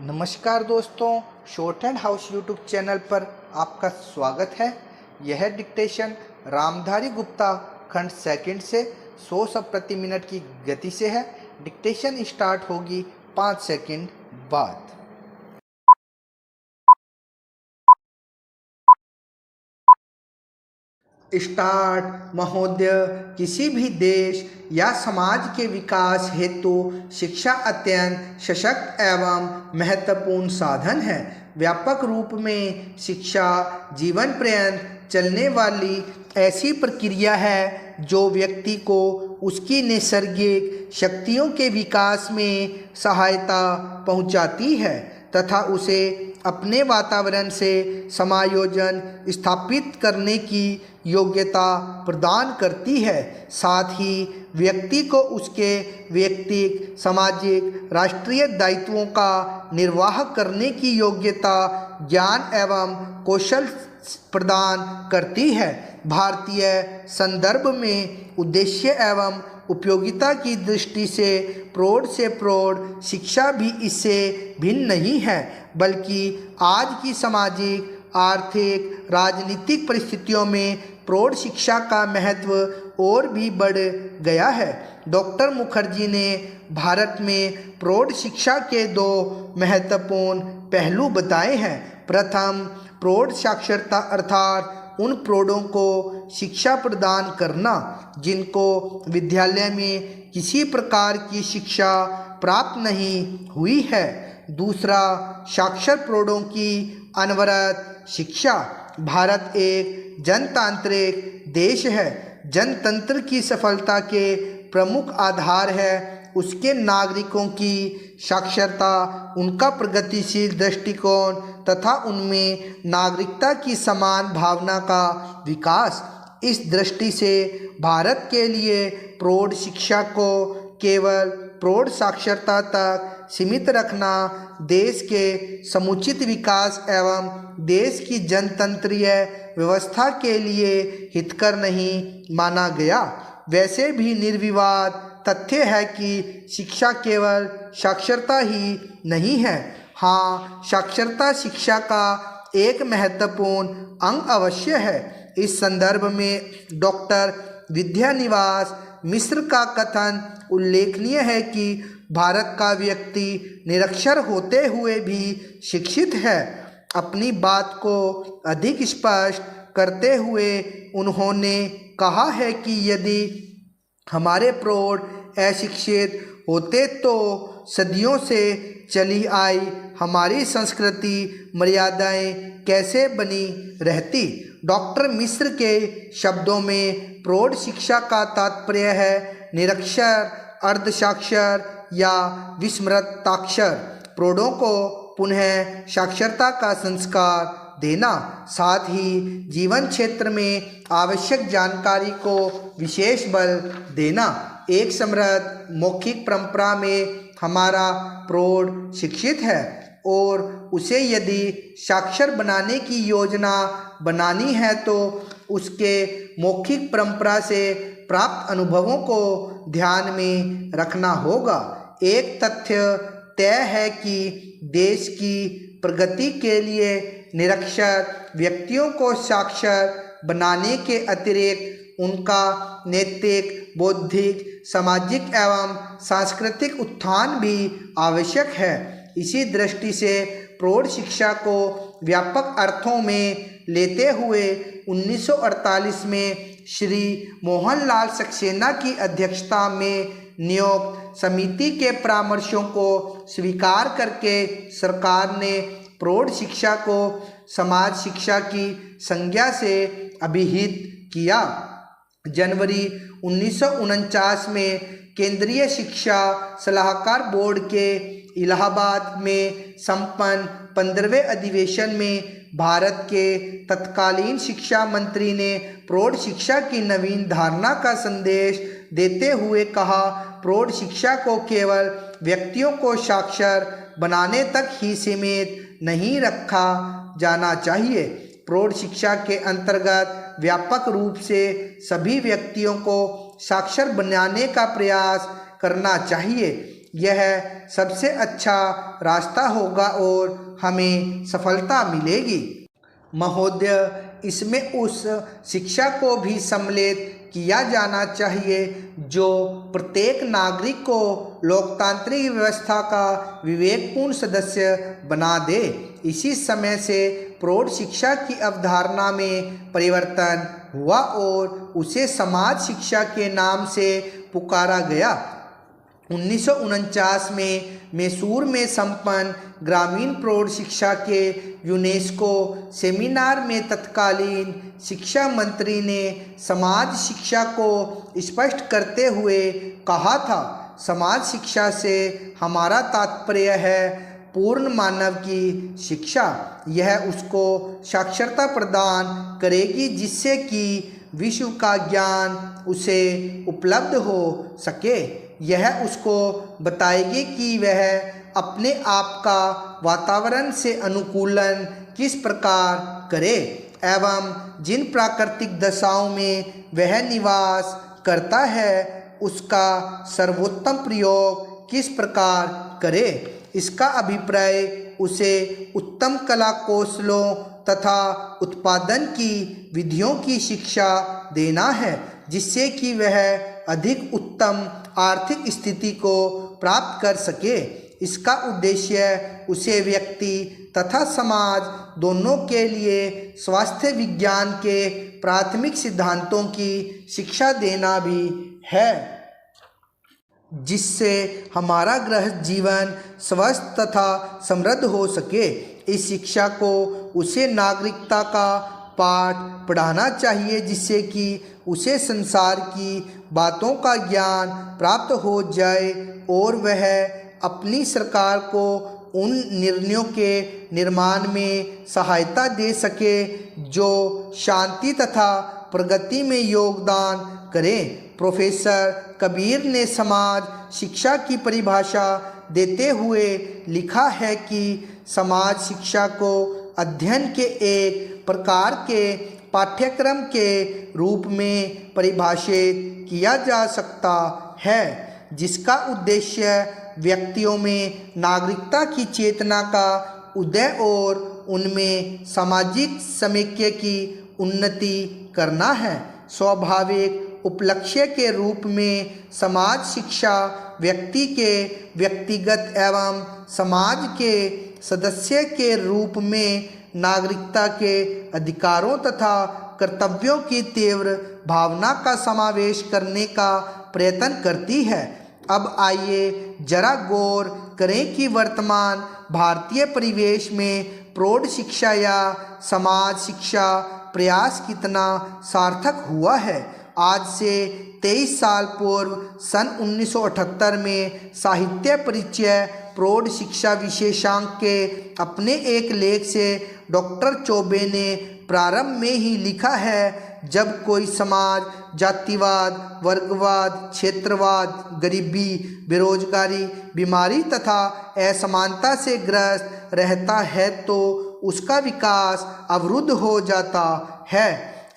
नमस्कार दोस्तों, short and house YouTube channel पर आपका स्वागत है। यह डिक्टेशन रामधारी गुप्ता खंड सेकंड से 100 शब्द प्रति मिनट की गति से है। डिक्टेशन स्टार्ट होगी 5 सेकंड बाद। स्टार्ट। महोदय, किसी भी देश या समाज के विकास हेतु शिक्षा अत्यंत सशक्त एवं महत्वपूर्ण साधन है। व्यापक रूप में शिक्षा जीवन पर्यंत चलने वाली ऐसी प्रक्रिया है जो व्यक्ति को उसकी नैसर्गिक शक्तियों के विकास में सहायता पहुंचाती है तथा उसे अपने वातावरण से समायोजन स्थापित करने की योग्यता प्रदान करती है। साथ ही व्यक्ति को उसके व्यक्तिगत, सामाजिक, राष्ट्रीय दायित्वों का निर्वाह करने की योग्यता, ज्ञान एवं कौशल प्रदान करती है। भारतीय संदर्भ में उद्देश्य एवं उपयोगिता की दृष्टि से प्रौढ़ शिक्षा भी इससे भिन्न नहीं है, बल्कि आज की सामाजिक, आर्थिक, राजनीतिक परिस्थितियों में प्रौढ़ शिक्षा का महत्व और भी बढ़ गया है। डॉक्टर मुखर्जी ने भारत में प्रौढ़ शिक्षा के 2 महत्वपूर्ण पहलू बताए हैं। प्रथम, प्रौढ़ साक्षरता अर्थात उन प्रौढ़ों को शिक्षा प्रदान करना जिनको विद्यालय में किसी प्रकार की शिक्षा प्राप्त नहीं हुई है। दूसरा, साक्षर प्रौढ़ों की अनवरत शिक्षा। भारत एक जनतांत्रिक देश है। जनतंत्र की सफलता के प्रमुख आधार है उसके नागरिकों की साक्षरता, उनका प्रगतिशील दृष्टिकोण तथा उनमें नागरिकता की समान भावना का विकास। इस दृष्टि से भारत के लिए प्रौढ़ शिक्षा को केवल प्रौढ़ साक्षरता तक सीमित रखना देश के समुचित विकास एवं देश की जनतंत्रीय व्यवस्था के लिए हितकर नहीं माना गया। वैसे भी निर्विवाद तथ्य है कि शिक्षा केवल साक्षरता ही नहीं है। हाँ, साक्षरता शिक्षा का एक महत्वपूर्ण अंग अवश्य है। इस संदर्भ में डॉक्टर विद्यानिवास मिश्र का कथन उल्लेखनीय है कि भारत का व्यक्ति निरक्षर होते हुए भी शिक्षित है। अपनी बात को अधिक स्पष्ट करते हुए उन्होंने कहा है कि यदि हमारे प्रौढ़ अशिक्षित होते तो सदियों से चली आई हमारी संस्कृति मर्यादाएं कैसे बनी रहती। डॉक्टर मिश्र के शब्दों में प्रौढ़ शिक्षा का तात्पर्य है निरक्षर, अर्धसाक्षर या विस्मृताक्षर प्रौढ़ों को पुनः साक्षरता का संस्कार देना, साथ ही जीवन क्षेत्र में आवश्यक जानकारी को विशेष बल देना। एक समृद्ध मौखिक परंपरा में हमारा प्रौढ़ शिक्षित है और उसे यदि साक्षर बनाने की योजना बनानी है तो उसके मौखिक परंपरा से प्राप्त अनुभवों को ध्यान में रखना होगा। एक तथ्य तय है कि देश की प्रगति के लिए निरक्षर व्यक्तियों को साक्षर बनाने के अतिरिक्त उनका नैतिक, बौद्धिक, सामाजिक एवं सांस्कृतिक उत्थान भी आवश्यक है। इसी दृष्टि से प्रौढ़ शिक्षा को व्यापक अर्थों में लेते हुए 1948 में श्री मोहनलाल सक्सेना की अध्यक्षता में नियुक्त समिति के परामर्शों को स्वीकार करके सरकार ने प्रौढ़ शिक्षा को समाज शिक्षा की संज्ञा से अभिहित किया। जनवरी 1949 में केंद्रीय शिक्षा सलाहकार बोर्ड के इलाहाबाद में संपन्न 15वें अधिवेशन में भारत के तत्कालीन शिक्षा मंत्री ने प्रौढ़ शिक्षा की नवीन धारणा का संदेश देते हुए कहा, प्रौढ़ शिक्षा को केवल व्यक्तियों को साक्षर बनाने तक ही सीमित नहीं रखा जाना चाहिए। प्रौढ़ शिक्षा के अंतर्गत व्यापक रूप से सभी व्यक्तियों को साक्षर बनाने का प्रयास करना चाहिए। यह सबसे अच्छा रास्ता होगा और हमें सफलता मिलेगी। महोदय, इसमें उस शिक्षा को भी सम्मिलित किया जाना चाहिए जो प्रत्येक नागरिक को लोकतांत्रिक व्यवस्था का विवेकपूर्ण सदस्य बना दे। इसी समय से प्रौढ़ शिक्षा की अवधारणा में परिवर्तन हुआ और उसे समाज शिक्षा के नाम से पुकारा गया। 1949 में मैसूर में संपन्न ग्रामीण प्रौढ़ शिक्षा के यूनेस्को सेमिनार में तत्कालीन शिक्षा मंत्री ने समाज शिक्षा को स्पष्ट करते हुए कहा था, समाज शिक्षा से हमारा तात्पर्य है पूर्ण मानव की शिक्षा। यह उसको साक्षरता प्रदान करेगी जिससे कि विश्व का ज्ञान उसे उपलब्ध हो सके। यह उसको बताएगी कि वह अपने आप का वातावरण से अनुकूलन किस प्रकार करे एवं जिन प्राकृतिक दशाओं में वह निवास करता है उसका सर्वोत्तम प्रयोग किस प्रकार करे। इसका अभिप्राय उसे उत्तम कला कौशलों तथा उत्पादन की विधियों की शिक्षा देना है जिससे कि वह अधिक उत्तम आर्थिक स्थिति को प्राप्त कर सके। इसका उद्देश्य उसे व्यक्ति तथा समाज दोनों के लिए स्वास्थ्य विज्ञान के प्राथमिक सिद्धांतों की शिक्षा देना भी है जिससे हमारा गृहस्थ जीवन स्वस्थ तथा समृद्ध हो सके। इस शिक्षा को उसे नागरिकता का पाठ पढ़ाना चाहिए जिससे कि उसे संसार की बातों का ज्ञान प्राप्त हो जाए और वह अपनी सरकार को उन निर्णयों के निर्माण में सहायता दे सके जो शांति तथा प्रगति में योगदान करें। प्रोफेसर कबीर ने समाज शिक्षा की परिभाषा देते हुए लिखा है कि समाज शिक्षा को अध्ययन के एक प्रकार के पाठ्यक्रम के रूप में परिभाषित किया जा सकता है जिसका उद्देश्य व्यक्तियों में नागरिकता की चेतना का उदय और उनमें सामाजिक समेक्य की उन्नति करना है। स्वाभाविक उपलक्ष्य के रूप में समाज शिक्षा व्यक्ति के व्यक्तिगत एवं समाज के सदस्य के रूप में नागरिकता के अधिकारों तथा कर्तव्यों की तीव्र भावना का समावेश करने का प्रयत्न करती है। अब आइए जरा गौर करें कि वर्तमान भारतीय परिवेश में प्रौढ़ शिक्षा या समाज शिक्षा प्रयास कितना सार्थक हुआ है। आज से 23 साल पूर्व सन 1978 में साहित्य परिचय प्रौढ़ शिक्षा विशेषांक के अपने एक लेख से डॉक्टर चौबे ने प्रारंभ में ही लिखा है, जब कोई समाज जातिवाद, वर्गवाद, क्षेत्रवाद, गरीबी, बेरोजगारी, बीमारी तथा असमानता से ग्रस्त रहता है तो उसका विकास अवरुद्ध हो जाता है।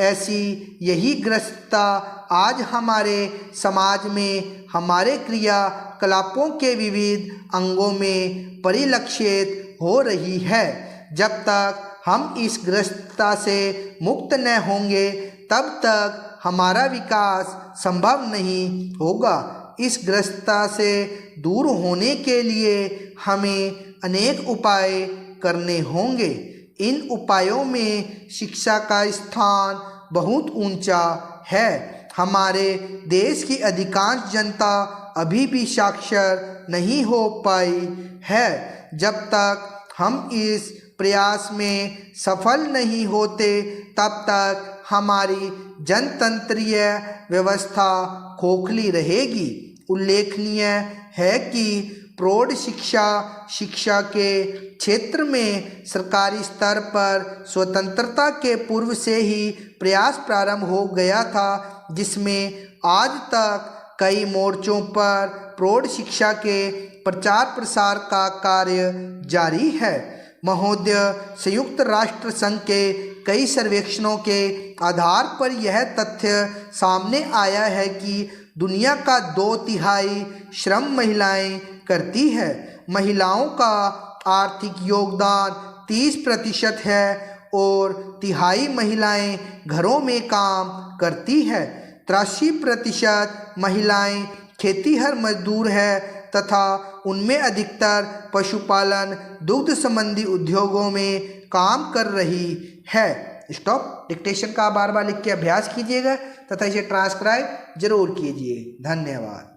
ऐसी यही ग्रस्तता आज हमारे समाज में हमारे क्रियाकलापों के विविध अंगों में परिलक्षित हो रही है। जब तक हम इस ग्रस्तता से मुक्त न होंगे तब तक हमारा विकास संभव नहीं होगा। इस ग्रस्तता से दूर होने के लिए हमें अनेक उपाय करने होंगे। इन उपायों में शिक्षा का स्थान बहुत ऊंचा है। हमारे देश की अधिकांश जनता अभी भी साक्षर नहीं हो पाई है। जब तक हम इस प्रयास में सफल नहीं होते तब तक हमारी जनतंत्रीय व्यवस्था खोखली रहेगी। उल्लेखनीय है कि प्रौढ़ शिक्षा के क्षेत्र में सरकारी स्तर पर स्वतंत्रता के पूर्व से ही प्रयास प्रारंभ हो गया था, जिसमें आज तक कई मोर्चों पर प्रौढ़ शिक्षा के प्रचार प्रसार का कार्य जारी है। महोदय, संयुक्त राष्ट्र संघ के कई सर्वेक्षणों के आधार पर यह तथ्य सामने आया है कि दुनिया का 2/3 श्रम महिलाएं करती है। महिलाओं का आर्थिक योगदान 30% है और 1/3 महिलाएं घरों में काम करती है। 83% महिलाएं खेतीहर मजदूर है तथा उनमें अधिकतर पशुपालन, दुग्ध संबंधी उद्योगों में काम कर रही है। स्टॉप। डिक्टेशन का बार बार लिख के अभ्यास कीजिएगा तथा इसे ट्रांसक्राइब जरूर कीजिए। धन्यवाद।